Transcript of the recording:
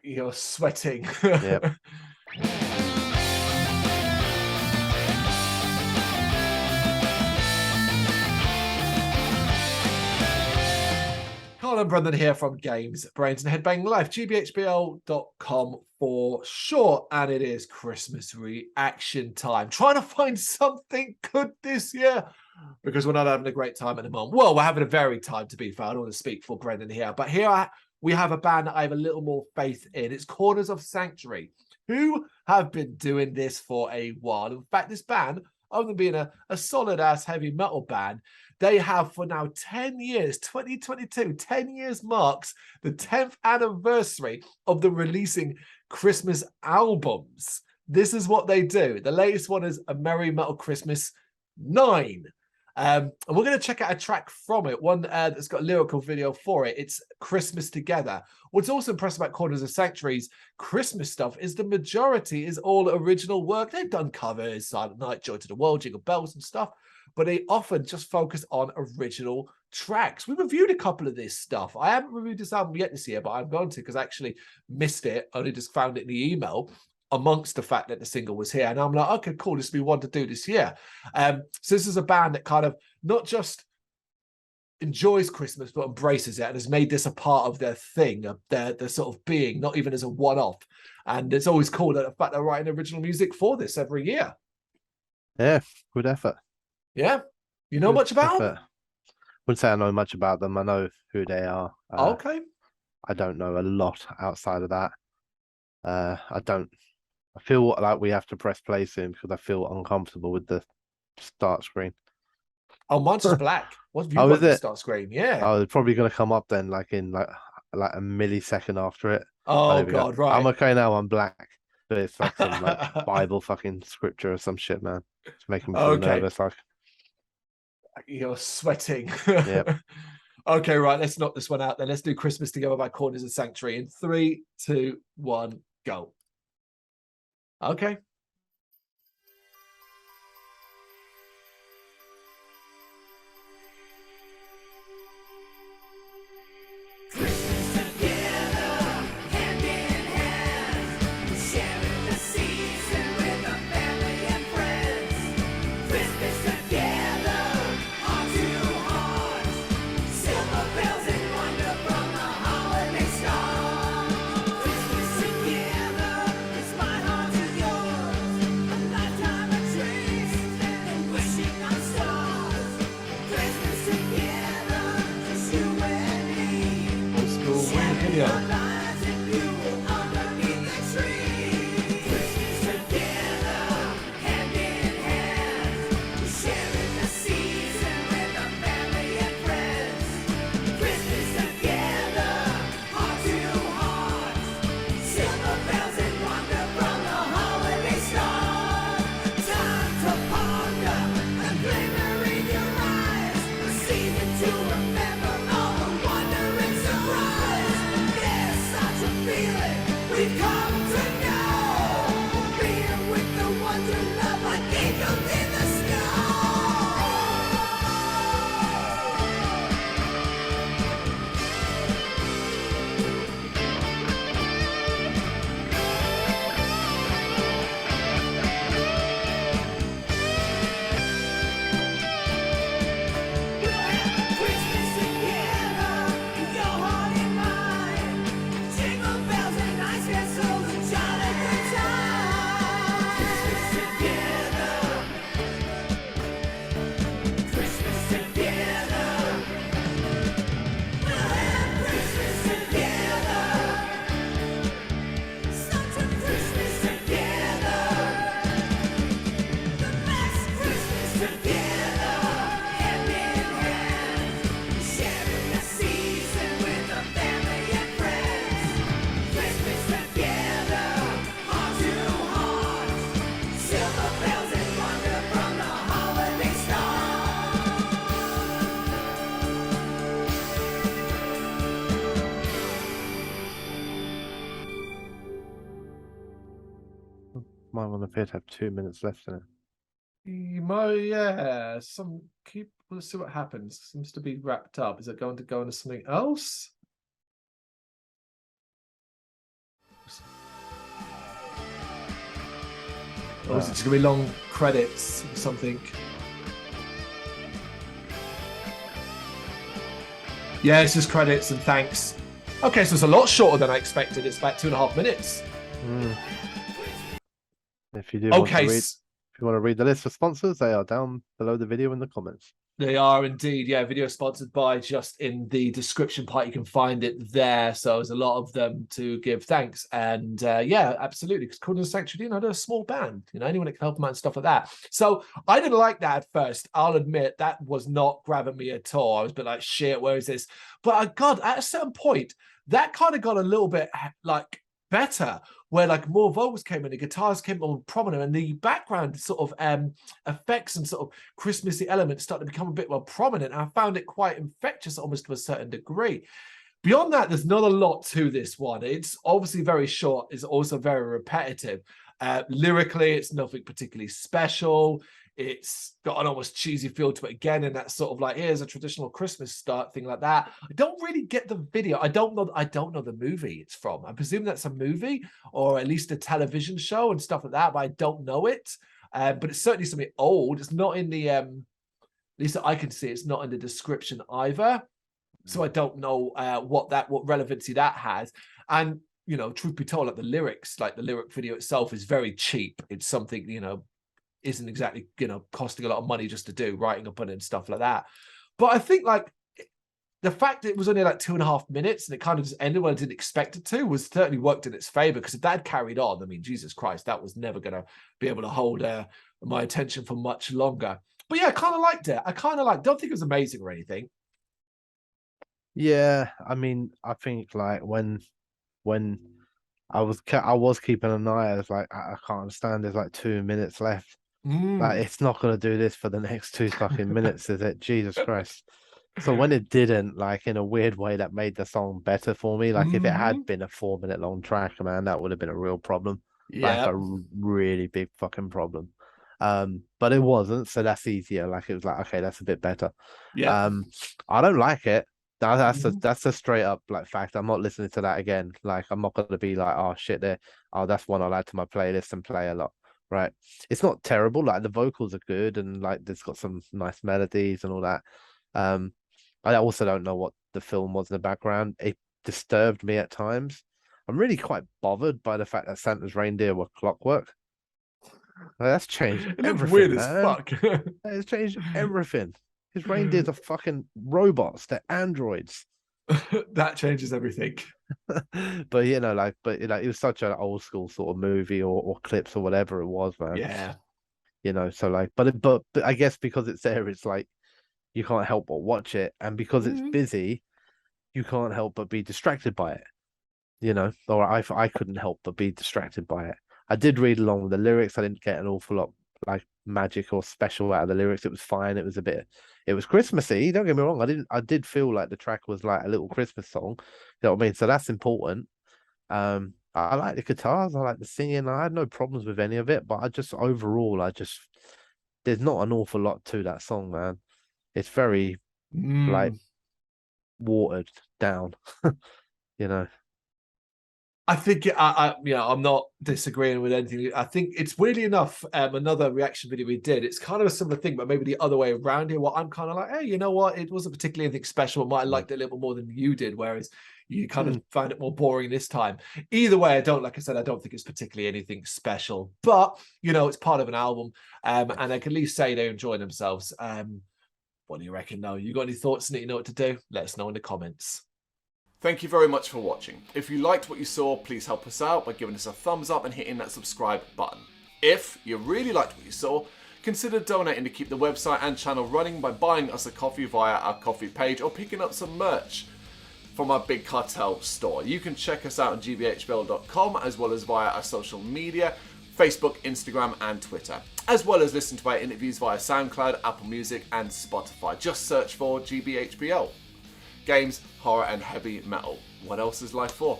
You're sweating. Yep. Carl and Brendan here from Games, Brains and Headbang Life, gbhbl.com for short, and it is Christmas reaction time. Trying to find something good this year because we're not having a great time at the moment. Well, we're having a very time, to be fair. I don't want to speak for Brendan here, but here we have a band that I have a little more faith in. It's Corners of Sanctuary, who have been doing this for a while. In fact, this band, other than being a solid-ass heavy metal band, they have for now 10 years, 2022, 10 years marks the 10th anniversary of them releasing Christmas albums. This is what they do. The latest one is A Merry Metal Christmas 9. And we're going to check out a track from it, one that's got a lyrical video for it. It's Christmas Together. What's also impressive about Corners of Sanctuary's Christmas stuff is the majority is all original work. They've done covers, Silent Night, Joy to the World, Jingle Bells and stuff, but they often just focus on original tracks. We reviewed a couple of this stuff. I haven't reviewed this album yet this year, but I'm going to because I actually missed it. Only just found it in the email amongst the fact that the single was here. And I'm like, okay, cool, this will be one to do this year. So this is a band that kind of not just enjoys Christmas, but embraces it and has made this a part of their thing, their sort of being, not even as a one-off. And it's always cool that the fact they're writing original music for this every year. Yeah, good effort. Yeah? You know much about them? Wouldn't say I know much about them. I know who they are. Okay. I don't know a lot outside of that. I feel like we have to press play soon because I feel uncomfortable with the start screen. Oh, mine's just black. What have you got the start screen? Yeah. Oh, it's probably going to come up then, like in like a millisecond after it. Oh, God, right. I'm okay now. I'm black, but it's like some like Bible fucking scripture or some shit, man. It's making me feel nervous. Like you're sweating. Yep. Okay, right. Let's knock this one out then. Let's do Christmas Together by Corners of Sanctuary in 3, 2, 1, go. Okay. my one appears to have 2 minutes left in it. Yeah, let's see what happens. Seems to be wrapped up. Is it going to go into something else? Or is it just going to be long credits or something? Yeah, it's just credits and thanks. Okay, so it's a lot shorter than I expected. It's about 2.5 minutes. If you do want to read, if you want to read the list of sponsors, they are down below the video in the comments. They are indeed, yeah. Video sponsored by, just in the description part, you can find it there. So there's a lot of them to give thanks, and yeah, absolutely. Because Children's Sanctuary, they're a small band. Anyone that can help them out and stuff like that. So I didn't like that at first. I'll admit that was not grabbing me at all. I was a bit like, shit, where is this? But God, at a certain point, that kind of got a little bit like better, where like more vocals came in, the guitars came more prominent, and the background sort of effects and sort of Christmassy elements started to become a bit more prominent. I found it quite infectious, almost to a certain degree. Beyond that, there's not a lot to this one. It's obviously very short. It's also very repetitive. Lyrically, it's nothing particularly special. It's got an almost cheesy feel to it again, and that sort of like, here's a traditional Christmas start thing like that. I don't really get the video. I don't know the movie it's from. I presume that's a movie or at least a television show and stuff like that, but I don't know it. But it's certainly something old. It's not in the at least that I can see, it's not in the description either. So I don't know what relevancy that has. And truth be told, like the lyrics, like the lyric video itself is very cheap. It's something, isn't exactly, costing a lot of money just to do, writing up on it and stuff like that. But I think like the fact that it was only like 2.5 minutes and it kind of just ended when I didn't expect it to was certainly worked in its favor, because if that had carried on, I mean, Jesus Christ, that was never going to be able to hold my attention for much longer. But yeah, I kind of liked it. Don't think it was amazing or anything. Yeah, I mean, I think like when I was keeping an eye, I was like, I can't understand. There's like 2 minutes left. Like, it's not going to do this for the next 2 fucking minutes, is it? Jesus Christ. So when it didn't, like, in a weird way, that made the song better for me. Like, if it had been a 4-minute long track, man, that would have been a real problem. Yeah. Like, a really big fucking problem. But it wasn't, so that's easier. Like, it was like, okay, that's a bit better. Yeah. I don't like it. That's a straight up like fact. I'm not listening to that again. Like, I'm not gonna be like, oh shit, that's one I'll add to my playlist and play a lot. Right? It's not terrible. Like, the vocals are good, and like there's got some nice melodies and all that. I also don't know what the film was in the background. It disturbed me at times. I'm really quite bothered by the fact that Santa's reindeer were clockwork. Like, that's changed everything, weird man. as fuck. It's changed everything. His reindeers are fucking robots. They're androids. That changes everything. But it was such an old school sort of movie or clips or whatever it was, man. Yeah. So like, but I guess because it's there, it's like you can't help but watch it, and because it's busy, you can't help but be distracted by it. Or I couldn't help but be distracted by it. I did read along with the lyrics. I didn't get an awful lot like magic or special out of the lyrics. It was fine. It was Christmassy. Don't get me wrong. I did feel like the track was like a little Christmas song. You know what I mean? So that's important. I like the guitars. I like the singing. I had no problems with any of it, but overall, there's not an awful lot to that song, man. It's very like watered down, I think I'm not disagreeing with anything. I think it's weirdly enough, another reaction video we did, it's kind of a similar thing, but maybe the other way around here. What I'm kind of like, hey, you know what? It wasn't particularly anything special. I might have liked it a little bit more than you did, whereas you kind of found it more boring this time. Either way, like I said, I don't think it's particularly anything special, but it's part of an album, and I can at least say they enjoy themselves. What do you reckon, though? You got any thoughts on it? You know what to do? Let us know in the comments. Thank you very much for watching. If you liked what you saw, please help us out by giving us a thumbs up and hitting that subscribe button. If you really liked what you saw, consider donating to keep the website and channel running by buying us a coffee via our coffee page or picking up some merch from our Big Cartel store. You can check us out on gbhbl.com as well as via our social media, Facebook, Instagram and Twitter, as well as listen to our interviews via SoundCloud, Apple Music and Spotify. Just search for GBHBL. Games, horror and heavy metal. What else is life for?